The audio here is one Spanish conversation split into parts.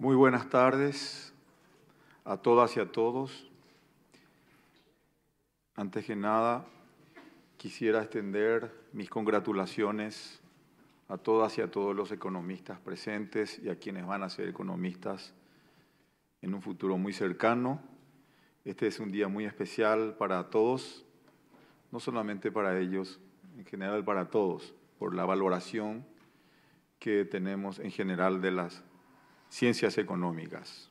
Muy buenas tardes a todas y a todos. Antes que nada, quisiera extender mis congratulaciones a todas y a todos los economistas presentes y a quienes van a ser economistas en un futuro muy cercano. Este es un día muy especial para todos, no solamente para ellos, en general para todos, por la valoración que tenemos en general de las ciencias económicas.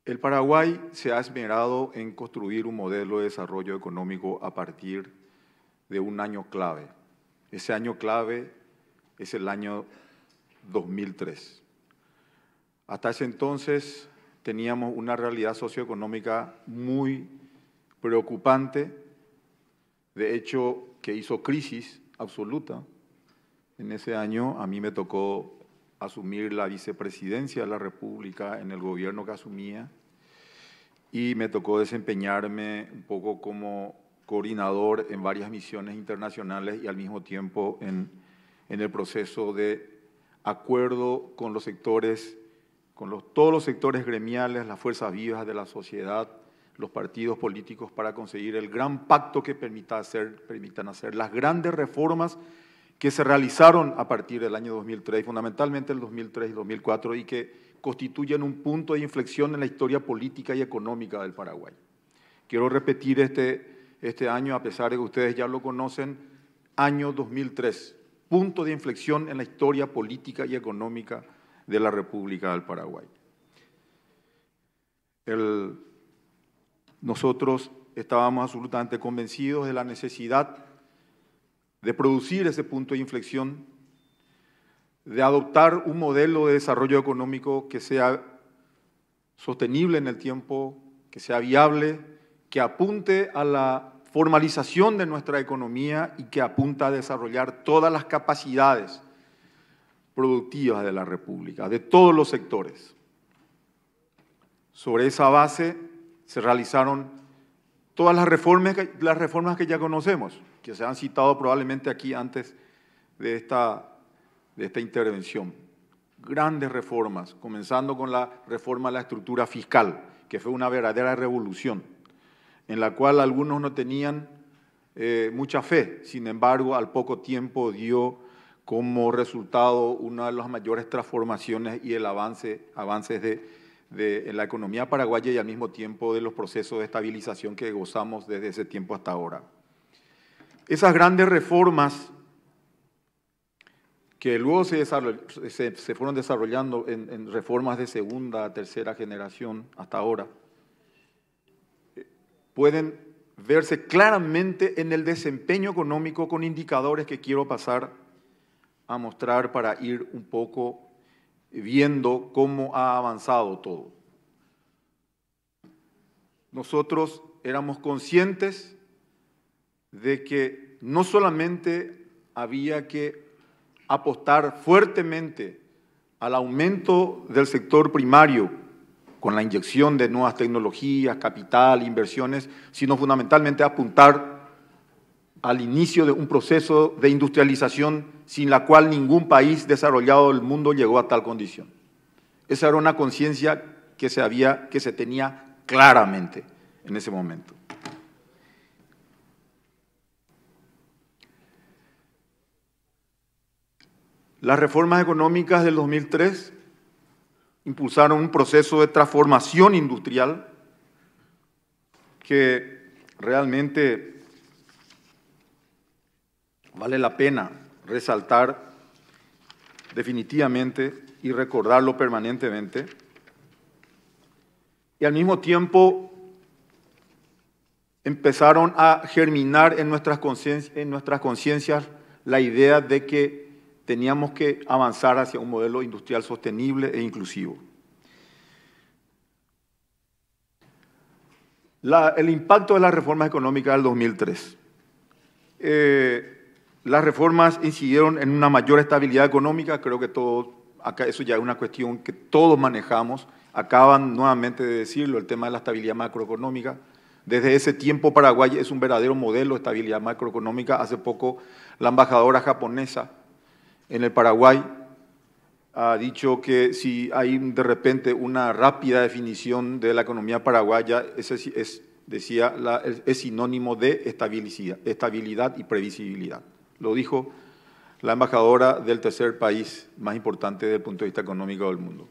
El Paraguay se ha esmerado en construir un modelo de desarrollo económico a partir de un año clave. Ese año clave es el año 2003. Hasta ese entonces teníamos una realidad socioeconómica muy preocupante, de hecho que hizo crisis absoluta. En ese año a mí me tocó asumir la vicepresidencia de la República en el gobierno que asumía y me tocó desempeñarme un poco como coordinador en varias misiones internacionales y al mismo tiempo en el proceso de acuerdo con los sectores, todos los sectores gremiales, las fuerzas vivas de la sociedad, los partidos políticos para conseguir el gran pacto que permitan hacer las grandes reformas que se realizaron a partir del año 2003, fundamentalmente el 2003 y 2004, y que constituyen un punto de inflexión en la historia política y económica del Paraguay. Quiero repetir este año, a pesar de que ustedes ya lo conocen, año 2003, punto de inflexión en la historia política y económica de la República del Paraguay. Nosotros estábamos absolutamente convencidos de la necesidad de producir ese punto de inflexión, de adoptar un modelo de desarrollo económico que sea sostenible en el tiempo, que sea viable, que apunte a la formalización de nuestra economía y que apunta a desarrollar todas las capacidades productivas de la República, de todos los sectores. Sobre esa base se realizaron todas las reformas que ya conocemos, que se han citado probablemente aquí antes de esta intervención. Grandes reformas, comenzando con la reforma de la estructura fiscal, que fue una verdadera revolución, en la cual algunos no tenían mucha fe. Sin embargo, al poco tiempo dio como resultado una de las mayores transformaciones y el avances en la economía paraguaya y al mismo tiempo de los procesos de estabilización que gozamos desde ese tiempo hasta ahora. Esas grandes reformas que luego se fueron desarrollando en reformas de segunda, tercera generación hasta ahora, pueden verse claramente en el desempeño económico con indicadores que quiero pasar a mostrar para ir un poco viendo cómo ha avanzado todo. Nosotros éramos conscientes de que no solamente había que apostar fuertemente al aumento del sector primario con la inyección de nuevas tecnologías, capital, inversiones, sino fundamentalmente apuntar al inicio de un proceso de industrialización sin la cual ningún país desarrollado del mundo llegó a tal condición. Esa era una conciencia que se tenía claramente en ese momento. Las reformas económicas del 2003 impulsaron un proceso de transformación industrial que realmente vale la pena resaltar definitivamente y recordarlo permanentemente. Y al mismo tiempo empezaron a germinar en nuestras conciencias la idea de que teníamos que avanzar hacia un modelo industrial sostenible e inclusivo. El impacto de las reformas económicas del 2003. Las reformas incidieron en una mayor estabilidad económica, creo que todos, acá eso ya es una cuestión que todos manejamos, acaban nuevamente de decirlo, el tema de la estabilidad macroeconómica. Desde ese tiempo Paraguay es un verdadero modelo de estabilidad macroeconómica. Hace poco la embajadora japonesa en el Paraguay ha dicho que si hay de repente una rápida definición de la economía paraguaya, decía, es sinónimo de estabilidad y previsibilidad. Lo dijo la embajadora del tercer país más importante desde el punto de vista económico del mundo.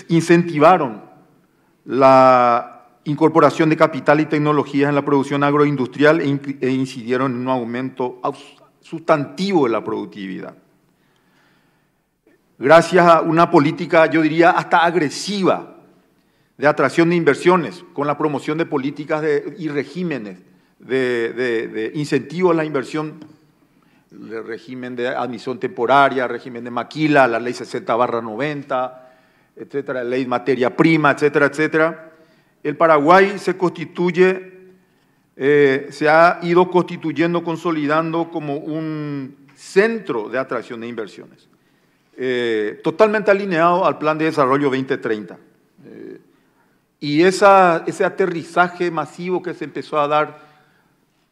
Incentivaron la incorporación de capital y tecnologías en la producción agroindustrial e incidieron en un aumento sustantivo de la productividad. Gracias a una política, yo diría, hasta agresiva de atracción de inversiones, con la promoción de políticas y regímenes de incentivo a la inversión, el régimen de admisión temporaria, régimen de maquila, la ley 60/90, etcétera, ley de materia prima, etcétera, etcétera. El Paraguay se ha ido constituyendo, consolidando como un centro de atracción de inversiones, totalmente alineado al Plan de Desarrollo 2030. Y ese aterrizaje masivo que se empezó a dar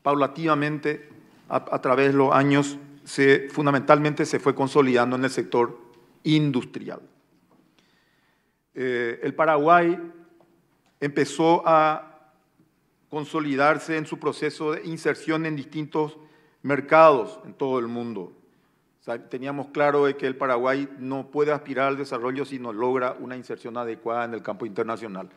paulatinamente a través de los años, fundamentalmente se fue consolidando en el sector industrial. El Paraguay empezó a consolidarse en su proceso de inserción en distintos mercados en todo el mundo. O sea, teníamos claro de que el Paraguay no puede aspirar al desarrollo si no logra una inserción adecuada en el campo internacional.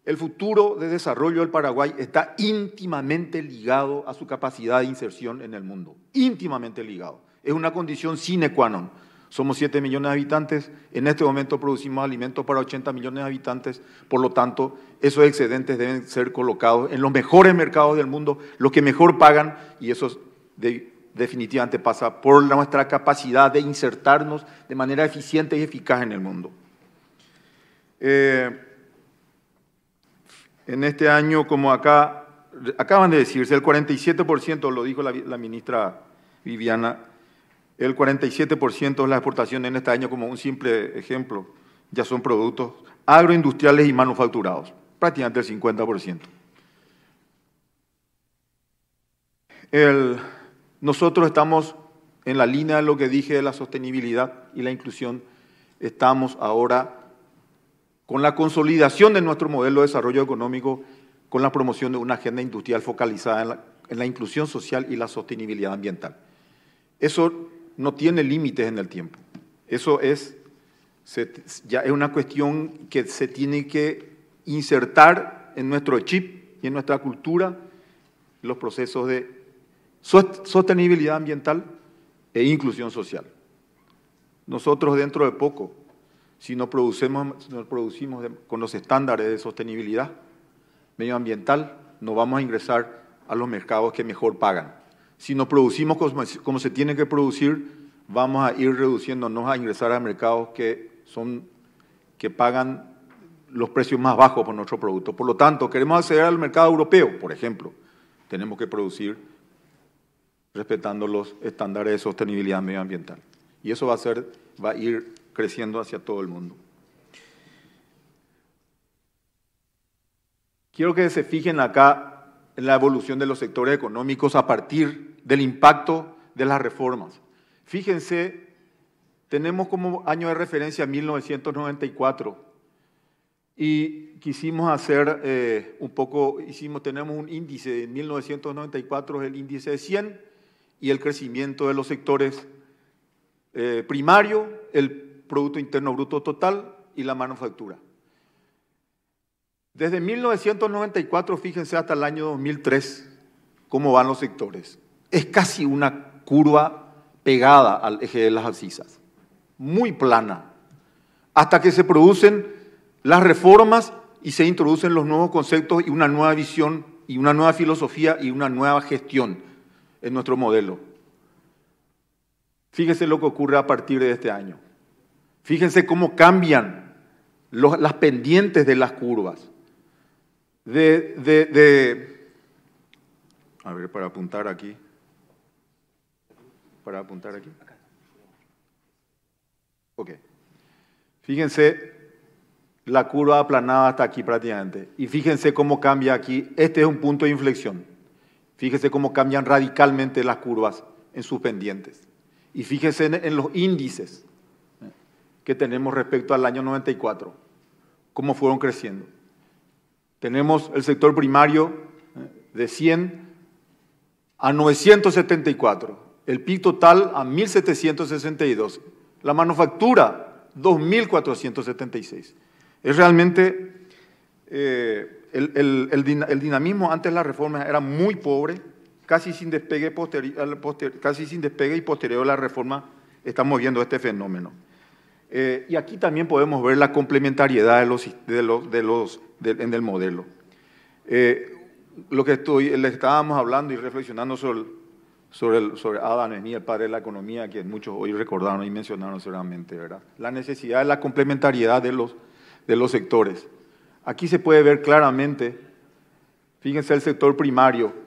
El futuro de desarrollo del Paraguay está íntimamente ligado a su capacidad de inserción en el mundo, íntimamente ligado. Es una condición sine qua non. Somos 7 millones de habitantes, en este momento producimos alimentos para 80 millones de habitantes, por lo tanto, esos excedentes deben ser colocados en los mejores mercados del mundo, los que mejor pagan, y eso definitivamente pasa por nuestra capacidad de insertarnos de manera eficiente y eficaz en el mundo. En este año, como acaban de decirse, el 47%, lo dijo la ministra Viviana, el 47% de las exportaciones en este año, como un simple ejemplo, ya son productos agroindustriales y manufacturados, prácticamente el 50%. Nosotros estamos en la línea de lo que dije de la sostenibilidad y la inclusión. Estamos ahora con la consolidación de nuestro modelo de desarrollo económico, con la promoción de una agenda industrial focalizada en la inclusión social y la sostenibilidad ambiental. Eso no tiene límites en el tiempo. Eso ya es una cuestión que se tiene que insertar en nuestro chip y en nuestra cultura, los procesos de sostenibilidad ambiental e inclusión social. Nosotros dentro de poco, si nos producimos con los estándares de sostenibilidad medioambiental, no vamos a ingresar a los mercados que mejor pagan. Si nos producimos como se tiene que producir, vamos a ir reduciéndonos a ingresar a mercados que pagan los precios más bajos por nuestro producto. Por lo tanto, queremos acceder al mercado europeo, por ejemplo, tenemos que producir respetando los estándares de sostenibilidad medioambiental. Y eso va a ir creciendo hacia todo el mundo. Quiero que se fijen acá en la evolución de los sectores económicos a partir del impacto de las reformas. Fíjense, tenemos como año de referencia 1994 y quisimos hacer tenemos un índice en 1994, el índice de 100 y el crecimiento de los sectores primario, el Producto Interno Bruto total y la manufactura. Desde 1994, fíjense, hasta el año 2003, cómo van los sectores. Es casi una curva pegada al eje de las abscisas, muy plana, hasta que se producen las reformas y se introducen los nuevos conceptos y una nueva visión y una nueva filosofía y una nueva gestión en nuestro modelo. Fíjense lo que ocurre a partir de este año. Fíjense cómo cambian las pendientes de las curvas. A ver, para apuntar aquí. Ok. Fíjense la curva aplanada hasta aquí prácticamente. Y fíjense cómo cambia aquí. Este es un punto de inflexión. Fíjense cómo cambian radicalmente las curvas en sus pendientes. Y fíjense en los índices que tenemos respecto al año 94, cómo fueron creciendo. Tenemos el sector primario de 100 a 974, el PIB total a 1.762, la manufactura 2.476. Es realmente, el dinamismo antes de la reforma era muy pobre, casi sin despegue y posterior a la reforma estamos viendo este fenómeno. Y aquí también podemos ver la complementariedad en el modelo. Lo que le estábamos hablando y reflexionando sobre Adam Smith, el padre de la economía, que muchos hoy recordaron y mencionaron seguramente, ¿verdad? La necesidad de la complementariedad de los sectores. Aquí se puede ver claramente, fíjense el sector primario,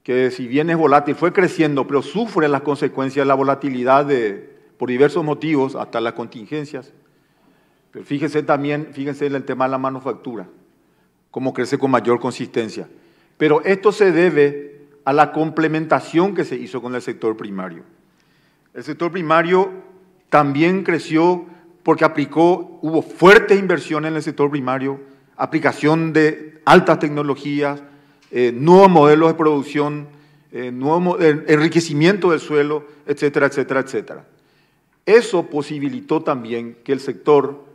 que si bien es volátil, fue creciendo, pero sufre las consecuencias de la volatilidad por diversos motivos, hasta las contingencias. Pero fíjense también, fíjense en el tema de la manufactura, cómo crece con mayor consistencia. Pero esto se debe a la complementación que se hizo con el sector primario. El sector primario también creció porque hubo fuertes inversiones en el sector primario, aplicación de altas tecnologías, nuevos modelos de producción, enriquecimiento del suelo, etcétera, etcétera, etcétera. Eso posibilitó también que el sector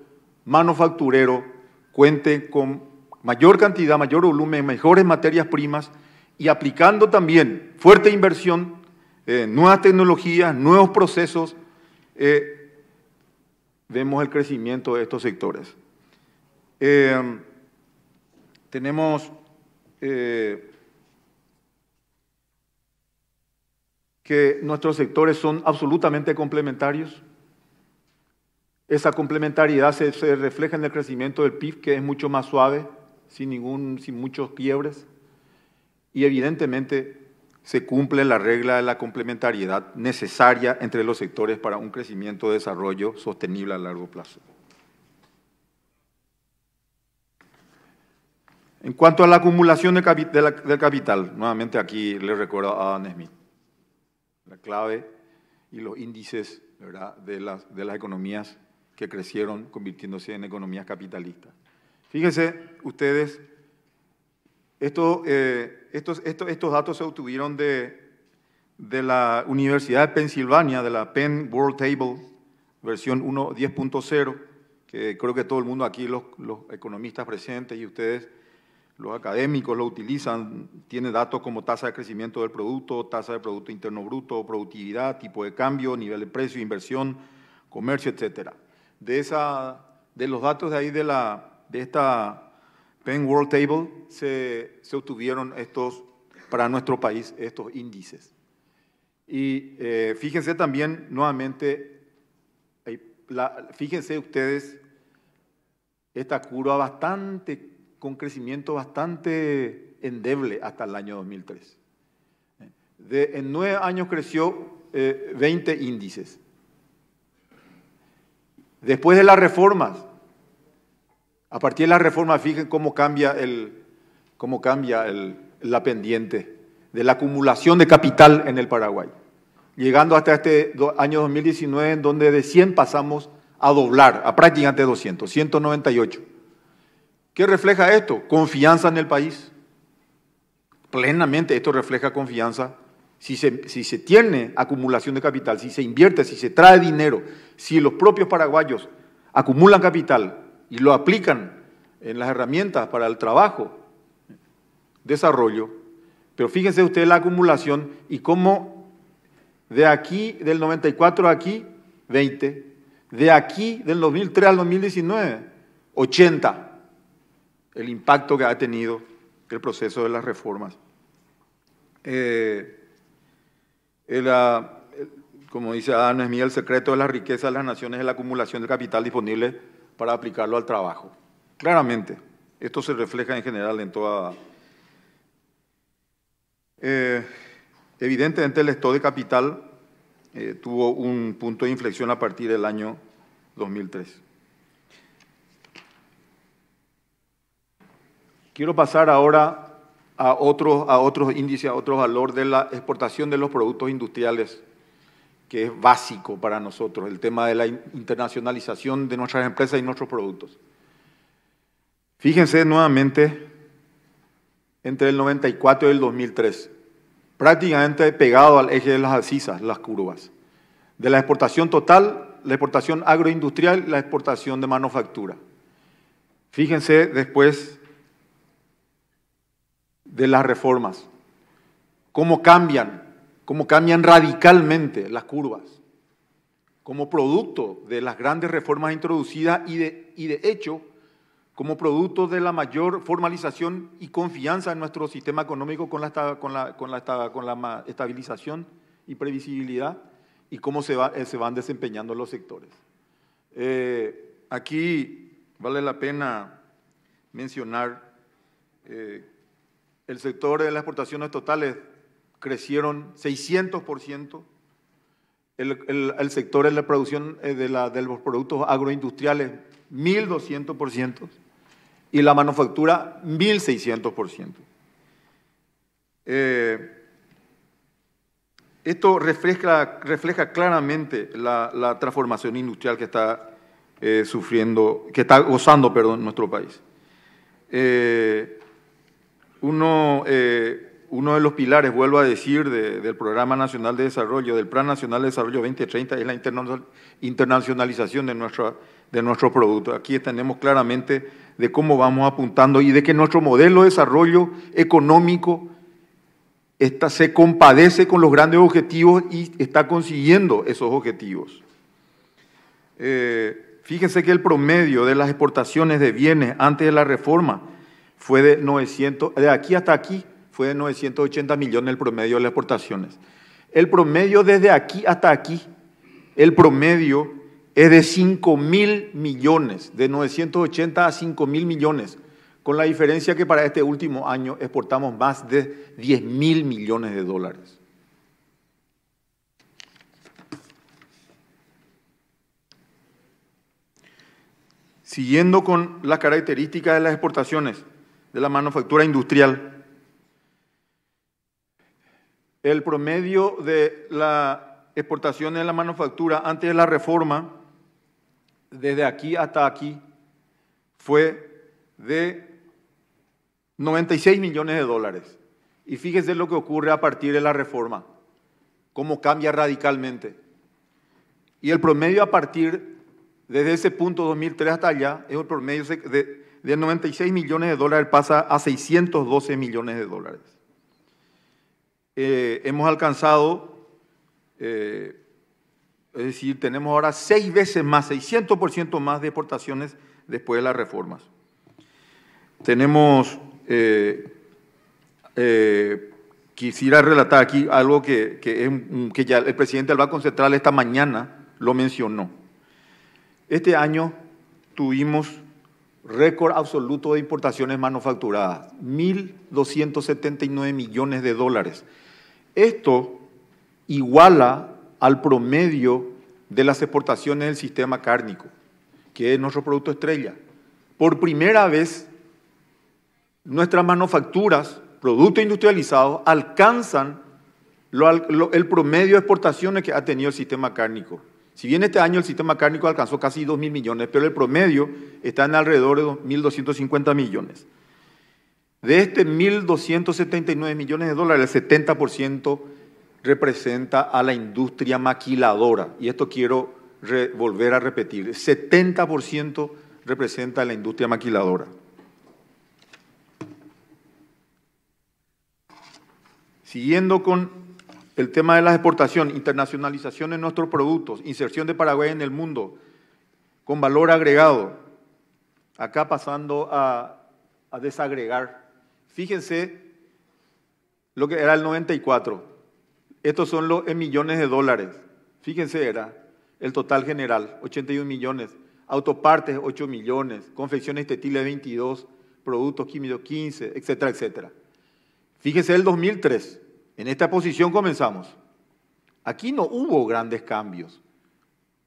manufacturero cuente con mayor cantidad, mayor volumen, mejores materias primas y aplicando también fuerte inversión, nuevas tecnologías, nuevos procesos, vemos el crecimiento de estos sectores. Tenemos que nuestros sectores son absolutamente complementarios. Esa complementariedad se refleja en el crecimiento del PIB, que es mucho más suave, sin muchos quiebres, y evidentemente se cumple la regla de la complementariedad necesaria entre los sectores para un crecimiento y desarrollo sostenible a largo plazo. En cuanto a la acumulación del capital, nuevamente aquí le recuerdo a Adam Smith, la clave y los índices, ¿verdad?, de las economías que crecieron convirtiéndose en economías capitalistas. Fíjense ustedes, estos datos se obtuvieron de la Universidad de Pensilvania, de la Penn World Table, versión 1.10.0, que creo que todo el mundo aquí, los economistas presentes y ustedes, los académicos, lo utilizan. Tiene datos como tasa de crecimiento del producto, tasa de Producto Interno Bruto, productividad, tipo de cambio, nivel de precio, inversión, comercio, etcétera. De los datos de ahí de esta Penn World Table se obtuvieron para nuestro país, estos índices. Y fíjense también, nuevamente, fíjense ustedes, esta curva con crecimiento bastante endeble hasta el año 2003. En 9 años creció 20 índices. Después de las reformas, a partir de las reformas, fíjense cómo cambia la pendiente de la acumulación de capital en el Paraguay, llegando hasta este año 2019, en donde de 100 pasamos a doblar, a prácticamente 200, 198. ¿Qué refleja esto? Confianza en el país. Plenamente esto refleja confianza. Si se tiene acumulación de capital, si se invierte, si se trae dinero, si los propios paraguayos acumulan capital y lo aplican en las herramientas para el trabajo, desarrollo, pero fíjense ustedes la acumulación y cómo de aquí, del 94 a aquí, 20, de aquí, del 2003 al 2019, 80, el impacto que ha tenido el proceso de las reformas. Como dice Adam Smith, el secreto de la riqueza de las naciones es la acumulación de capital disponible para aplicarlo al trabajo. Claramente, esto se refleja en general en toda... evidentemente el stock de capital tuvo un punto de inflexión a partir del año 2003. Quiero pasar ahora a otros índices, a otros valores de la exportación de los productos industriales que es básico para nosotros, el tema de la internacionalización de nuestras empresas y nuestros productos. Fíjense nuevamente, entre el 94 y el 2003, prácticamente pegado al eje de las abscisas, las curvas, de la exportación total, la exportación agroindustrial y la exportación de manufactura. Fíjense después de las reformas, cómo cambian radicalmente las curvas, como producto de las grandes reformas introducidas y de hecho, como producto de la mayor formalización y confianza en nuestro sistema económico con la estabilización y previsibilidad y cómo se van desempeñando los sectores. Aquí vale la pena mencionar el sector de las exportaciones totales crecieron 600%, el sector de la producción de los productos agroindustriales 1.200% y la manufactura 1.600%. Esto refleja claramente la transformación industrial que está gozando nuestro país. Uno de los pilares, vuelvo a decir, del Programa Nacional de Desarrollo, del Plan Nacional de Desarrollo 2030, es la internacionalización de nuestros productos. Aquí tenemos claramente de cómo vamos apuntando y de que nuestro modelo de desarrollo económico se compadece con los grandes objetivos y está consiguiendo esos objetivos. Fíjense que el promedio de las exportaciones de bienes antes de la reforma fue de aquí hasta aquí, fue de 980 millones el promedio de las exportaciones. El promedio desde aquí hasta aquí, el promedio es de 5.000 millones, de 980 a 5.000 millones, con la diferencia que para este último año exportamos más de 10.000 millones de dólares. Siguiendo con las características de las exportaciones de la manufactura industrial, el promedio de la exportación de la manufactura antes de la reforma, desde aquí hasta aquí, fue de 96 millones de dólares. Y fíjense lo que ocurre a partir de la reforma, cómo cambia radicalmente. Y el promedio a partir, desde ese punto 2003 hasta allá, es el promedio de 96 millones de dólares pasa a 612 millones de dólares. Hemos alcanzado, es decir, tenemos ahora 6 veces más, 600% más de exportaciones después de las reformas. Tenemos, quisiera relatar aquí algo que ya el presidente del Banco Central esta mañana lo mencionó. Este año tuvimos récord absoluto de importaciones manufacturadas, 1.279 millones de dólares. Esto iguala al promedio de las exportaciones del sistema cárnico, que es nuestro producto estrella. Por primera vez, nuestras manufacturas, productos industrializados, alcanzan el promedio de exportaciones que ha tenido el sistema cárnico. Si bien este año el sistema cárnico alcanzó casi 2.000 millones, pero el promedio está en alrededor de 1.250 millones. De este 1.279 millones de dólares, el 70% representa a la industria maquiladora. Y esto quiero volver a repetir, el 70% representa a la industria maquiladora. Siguiendo con el tema de la exportación, internacionalización de nuestros productos, inserción de Paraguay en el mundo con valor agregado. Acá pasando a desagregar. Fíjense lo que era el 94. Estos son los en millones de dólares. Fíjense, era el total general, 81 millones. Autopartes, 8 millones. Confecciones textiles, 22. Productos químicos, 15, etcétera, etcétera. Fíjense el 2003. En esta posición comenzamos. Aquí no hubo grandes cambios.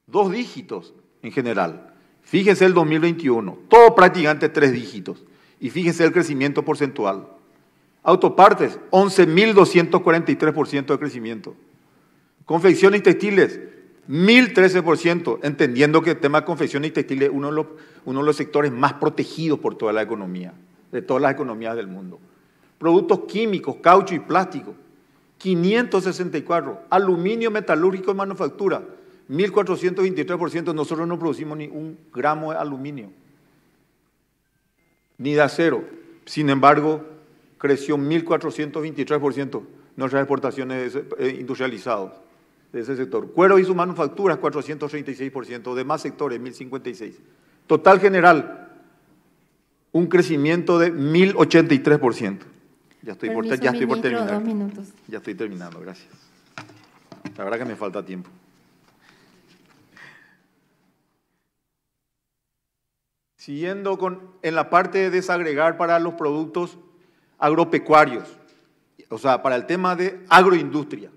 2 dígitos en general. Fíjense el 2021. Todo prácticamente 3 dígitos. Y fíjense el crecimiento porcentual. Autopartes, 11.243% de crecimiento. Confecciones y textiles, 1013%, entendiendo que el tema de confecciones y textiles es uno de los sectores más protegidos por toda la economía, de todas las economías del mundo. Productos químicos, caucho y plástico, 564. Aluminio, metalúrgico y manufactura, 1423%. Nosotros no producimos ni un gramo de aluminio, ni de acero. Sin embargo, creció 1423% nuestras exportaciones industrializadas de ese sector. Cuero y sus manufacturas, 436%. Demás sectores, 1056. Total general, un crecimiento de 1083%. Ya estoy por terminar. 2 minutos. Ya estoy terminando, gracias. La verdad que me falta tiempo. Siguiendo en la parte de desagregar para los productos agropecuarios, o sea, para el tema de agroindustria,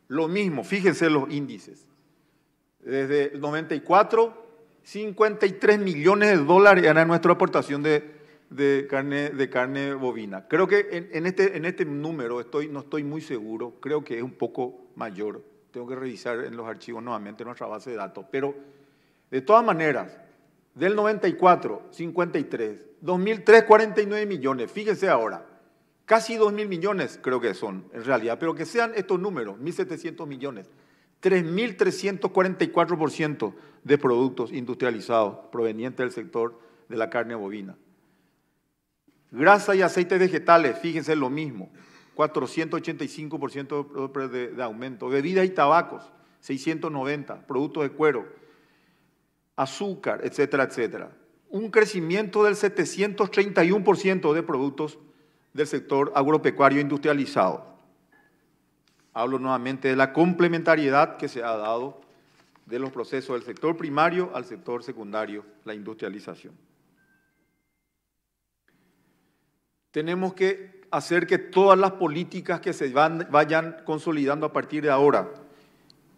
lo mismo, fíjense los índices. Desde el 94, 53 millones de dólares era nuestra aportación de carne bovina. Creo que en este número no estoy muy seguro, creo que es un poco mayor. Tengo que revisar en los archivos nuevamente nuestra base de datos. Pero, de todas maneras, del 94, 53, 2003, 49 millones. Fíjense ahora, casi 2.000 millones creo que son en realidad, pero que sean estos números, 1.700 millones. 3.344% de productos industrializados provenientes del sector de la carne bovina. Grasa y aceites vegetales, fíjense lo mismo, 485% de aumento. Bebidas y tabacos, 690, productos de cuero, azúcar, etcétera, etcétera. Un crecimiento del 731% de productos del sector agropecuario industrializado. Hablo nuevamente de la complementariedad que se ha dado de los procesos del sector primario al sector secundario, la industrialización. Tenemos que hacer que todas las políticas que se vayan consolidando a partir de ahora,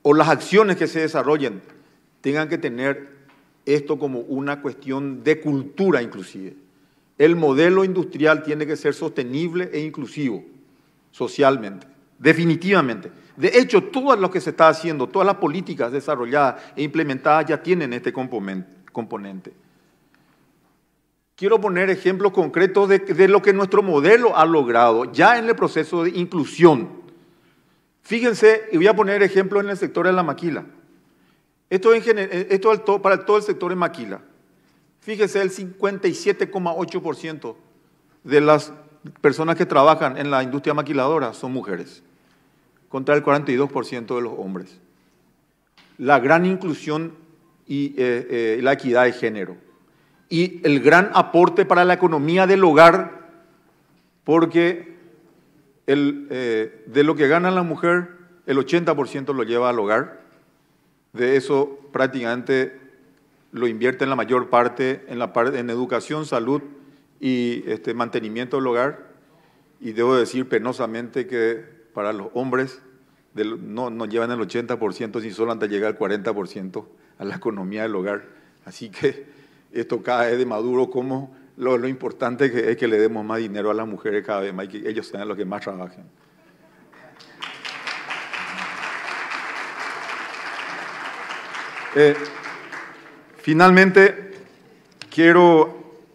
o las acciones que se desarrollen, tengan que tener esto como una cuestión de cultura inclusive. El modelo industrial tiene que ser sostenible e inclusivo socialmente, definitivamente. De hecho, todo lo que se está haciendo, todas las políticas desarrolladas e implementadas ya tienen este componente. Quiero poner ejemplos concretos de lo que nuestro modelo ha logrado ya en el proceso de inclusión. Fíjense, y voy a poner ejemplos en el sector de la maquila. Esto para todo el sector de maquila. Fíjese, el 57,8% de las personas que trabajan en la industria maquiladora son mujeres, contra el 42% de los hombres. La gran inclusión y la equidad de género. Y el gran aporte para la economía del hogar, porque de lo que gana la mujer, el 80% lo lleva al hogar. De eso prácticamente lo invierte en la mayor parte en educación, salud y mantenimiento del hogar. Y debo decir penosamente que para los hombres no llevan el 80%, si solo antes llega el 40% a la economía del hogar. Así que esto cae de maduro como lo importante que es que le demos más dinero a las mujeres cada vez más y que ellos sean los que más trabajen. Finalmente,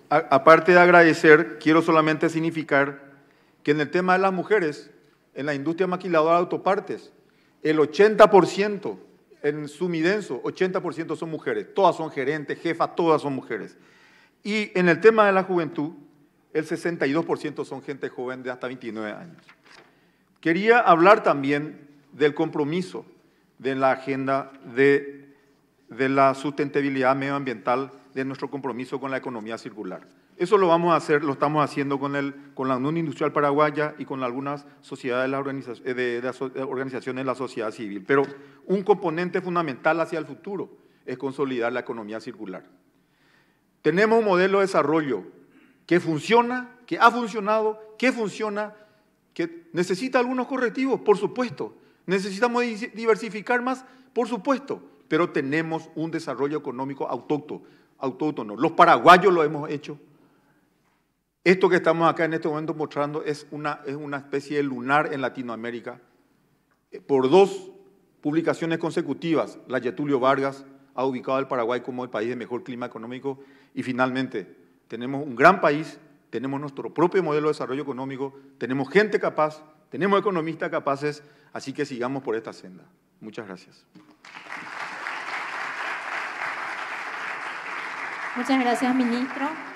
aparte de agradecer, quiero solamente significar que en el tema de las mujeres, en la industria maquiladora de autopartes, el 80%, en Sumidenso, 80% son mujeres, todas son gerentes, jefas, todas son mujeres. Y en el tema de la juventud, el 62% son gente joven de hasta 29 años. Quería hablar también del compromiso de la agenda de la sustentabilidad medioambiental, de nuestro compromiso con la economía circular. Eso lo vamos a hacer, lo estamos haciendo con la Unión Industrial Paraguaya y con algunas sociedades organizaciones de la sociedad civil. Pero un componente fundamental hacia el futuro es consolidar la economía circular. Tenemos un modelo de desarrollo que funciona, que ha funcionado, que funciona, que necesita algunos correctivos, por supuesto. Necesitamos diversificar más, por supuesto. Pero tenemos un desarrollo económico autóctono. Los paraguayos lo hemos hecho. Esto que estamos acá en este momento mostrando es una especie de lunar en Latinoamérica por dos publicaciones consecutivas, la Getulio Vargas ha ubicado al Paraguay como el país de mejor clima económico y finalmente tenemos un gran país, tenemos nuestro propio modelo de desarrollo económico, tenemos gente capaz, tenemos economistas capaces, así que sigamos por esta senda. Muchas gracias. Muchas gracias, ministro.